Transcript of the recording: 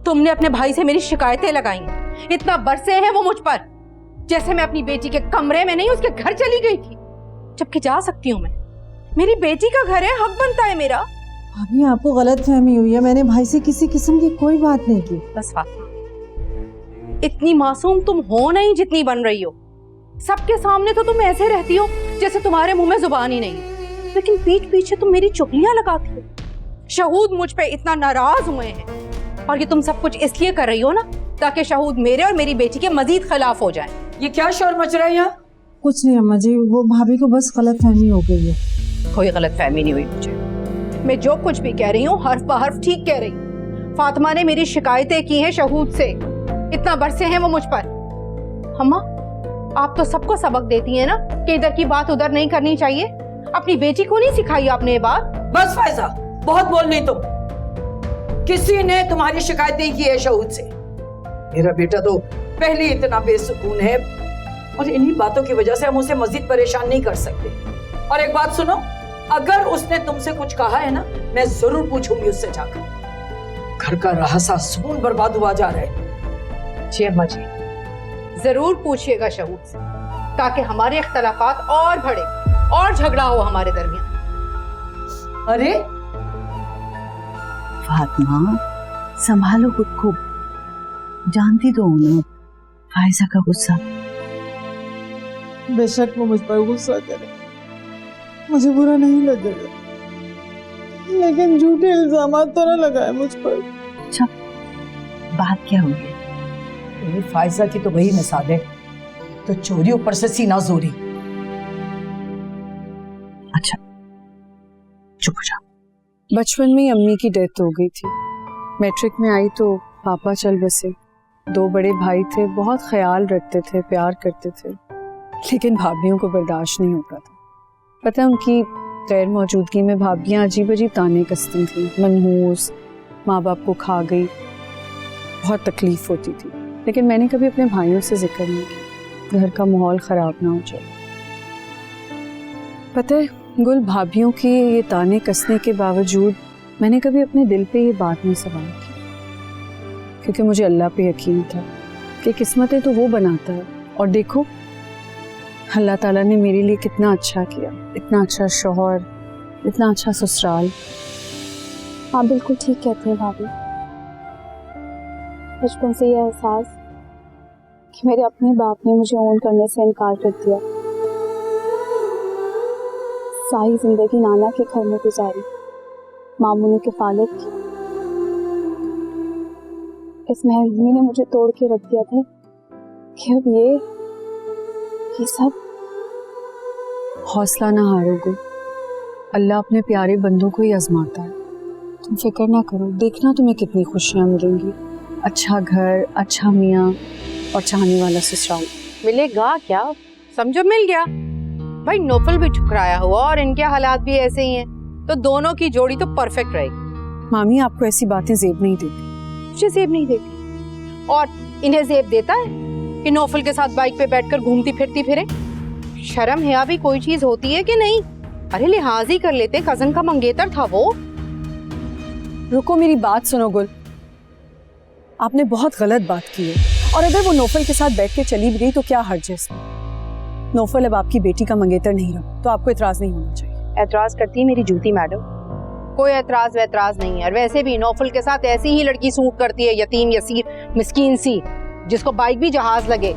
तुमने अपने भाई से मेरी शिकायतें लगाई, इतना बरसे हैं वो मुझ पर, जैसे मैं अपनी बेटी के कमरे में नहीं उसके घर चली गई थी, जबकि जा सकती हूँ मैं। मेरी बेटी का घर है, हक बनता है मेरा। अभी आपको गलतफहमी हुई है, मैंने भाई से किसी किस्म की कोई बात नहीं की। बस फातिमा, इतनी मासूम तुम हो नहीं जितनी बन रही हो। सबके सामने तो तुम ऐसे रहती हो जैसे तुम्हारे मुंह में जुबान ही नहीं, लेकिन पीठ पीछे तुम मेरी चुगलियां लगाती हो। शहूद मुझ पे इतना नाराज हुए हैं, और ये तुम सब कुछ इसलिए कर रही हो ना ताकि शहूद मेरे और मेरी बेटी के मजीद खिलाफ हो जाए। ये क्या शोर मच रहा है यहाँ? कुछ नहीं अम्मा जी, वो भाभी को बस गलतफहमी हो गई है। कोई गलतफहमी नहीं हुई मुझे, मैं जो कुछ भी कह रही हूँ हर्फ बहर्फ ठीक कह रही हूँ। फातिमा ने मेरी शिकायतें की हैं शहूद से, इतना बरसे हैं वो मुझ पर। अम्मा, आप तो सबको सबक देती हैं ना कि इधर की बात उधर नहीं करनी चाहिए। अपनी बेटी को नहीं सिखाई आपने ये बात? बस फायजा, बहुत बोल रही तुम। किसी ने तुम्हारी शिकायतें की है शहूद से? मेरा बेटा तो पहले इतना बेसुकून है, और इन्हीं बातों की वजह से हम उसे मजीद परेशान नहीं कर सकते। और एक बात सुनो, अगर उसने तुमसे कुछ कहा है ना, मैं जरूर पूछूंगी उससे जाकर। घर का रहा सा सुकून बर्बाद हुआ जा रहा है। जी अम्मा जी, जरूर पूछिएगा शहूद से, ताकि हमारे इख्तलाफात और बढ़े और झगड़ा हो हमारे दरमियान। अरे फातिमा, संभालो खुद को, जानती तो हो ना फायजा का गुस्सा। बेशक वो मुझ पर गुस्सा करे, मुझे बुरा नहीं लगेगा, लेकिन झूठे इल्जामात तो ना लगाए मुझ पर। अच्छा, बात क्या हुई? फायजा की तो वही मिसाल है, तो चोरी ऊपर से सीना जोरी। अच्छा चुप हो जा। बचपन में ही अम्मी की डेथ हो गई थी। मैट्रिक में आई तो पापा चल बसे। 2 बड़े भाई थे, बहुत ख्याल रखते थे, प्यार करते थे, लेकिन भाभियों को बर्दाश्त नहीं होता था। पता है, उनकी गैर मौजूदगी में भाभियाँ अजीब अजीब ताने कसती थी, मनहूस, माँ बाप को खा गई, बहुत तकलीफ होती थी। लेकिन मैंने कभी अपने भाइयों से जिक्र नहीं किया, घर का माहौल ख़राब ना हो जाए। पता है गुल, भाभियों के ये ताने कसने के बावजूद मैंने कभी अपने दिल पे ये बात नहीं सवाल की, क्योंकि मुझे अल्लाह पे यकीन था कि किस्मतें तो वो बनाता है। और देखो अल्लाह ताला ने मेरे लिए कितना अच्छा किया, इतना अच्छा शौहर, इतना अच्छा ससुराल। आप बिल्कुल ठीक कहते हैं भाभी। बचपन से यह एहसास कि मेरे अपने बाप ने मुझे ओन करने से इनकार कर दिया, सारी जिंदगी नाना के घर में गुजारी, मामू ने किफालत की। इस महंगी ने मुझे तोड़ के रख दिया था कि अब ये सब। हौसला ना हारोगे, अल्लाह अपने प्यारे बंदों को ही आजमाता है। तुम फिक्र ना करो, देखना तुम्हें कितनी खुशियाँ मिलेंगी। अच्छा घर, अच्छा मियाँ और चाहने वाला ससुराल। मिलेगा क्या? समझो मिल गया भाई। नौफल भी ठुकराया हुआ और इनके हालात भी ऐसे ही हैं, तो दोनों की जोड़ी तो परफेक्ट रहेगी। मामी, आपको ऐसी बातें जेब नहीं देती। मुझे जेब नहीं देती, और इन्हें जेब देता है कि नौफल के साथ बाइक पे बैठकर घूमती फिरती फिरे? शर्म है भी कोई चीज होती है कि नहीं? अरे लिहाज ही कर लेते, कजन का मंगेतर था वो। रुको, मेरी बात सुनो गुल, आपने बहुत गलत बात की है। और अगर वो नौफल के साथ बैठ के चली भी गई तो क्या हर्ज है इसमें? नौफल अब आपकी बेटी का मंगेतर नहीं रहा, तो आपको एतराज नहीं होना चाहिए। एतराज करती है मेरी जूती मैडम, कोई एतराज वैतराज नहीं है। और वैसे भी नौफल के साथ ऐसी ही लड़की सूट करती है, यतीम यसीर मिस्कीन सी, जिसको बाइक भी जहाज लगे।